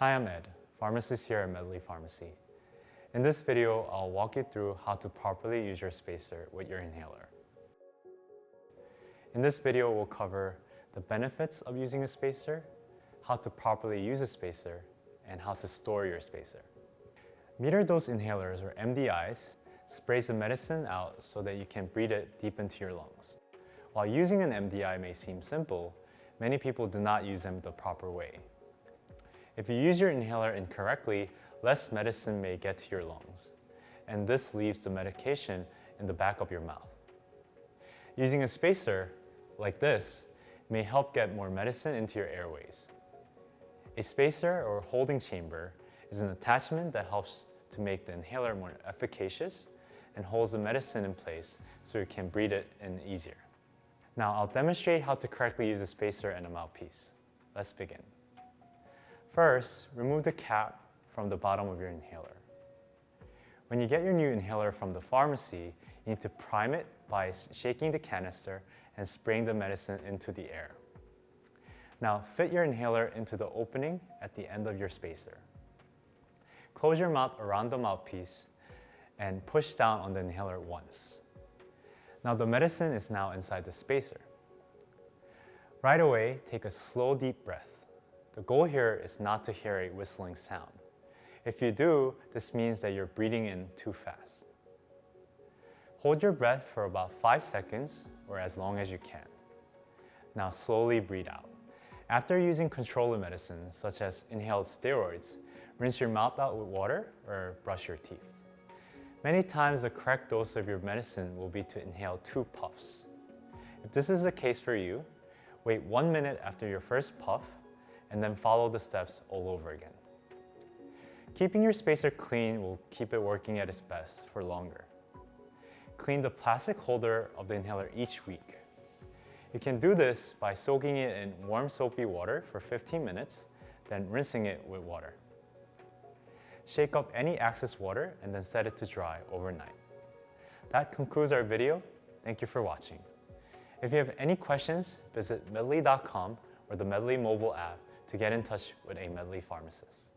Hi, I'm Ed, pharmacist here at Medley Pharmacy. In this video, I'll walk you through how to properly use your spacer with your inhaler. In this video, we'll cover the benefits of using a spacer, how to properly use a spacer, and how to store your spacer. Meter dose inhalers, or MDIs, sprays the medicine out so that you can breathe it deep into your lungs. While using an MDI may seem simple, many people do not use them the proper way. If you use your inhaler incorrectly, less medicine may get to your lungs, and this leaves the medication in the back of your mouth. Using a spacer, like this, may help get more medicine into your airways. A spacer, or holding chamber, is an attachment that helps to make the inhaler more efficacious and holds the medicine in place so you can breathe it in easier. Now I'll demonstrate how to correctly use a spacer and a mouthpiece. Let's begin. First, remove the cap from the bottom of your inhaler. When you get your new inhaler from the pharmacy, you need to prime it by shaking the canister and spraying the medicine into the air. Now fit your inhaler into the opening at the end of your spacer. Close your mouth around the mouthpiece and push down on the inhaler once. Now the medicine is now inside the spacer. Right away, take a slow, deep breath. The goal here is not to hear a whistling sound. If you do, this means that you're breathing in too fast. Hold your breath for about 5 seconds, or as long as you can. Now slowly breathe out. After using controller medicines, such as inhaled steroids, rinse your mouth out with water or brush your teeth. Many times the correct dose of your medicine will be to inhale 2 puffs. If this is the case for you, wait 1 minute after your first puff and then follow the steps all over again. Keeping your spacer clean will keep it working at its best for longer. Clean the plastic holder of the inhaler each week. You can do this by soaking it in warm soapy water for 15 minutes, then rinsing it with water. Shake up any excess water and then set it to dry overnight. That concludes our video. Thank you for watching. If you have any questions, visit medley.com or the Medley mobile app to get in touch with a Medley pharmacist.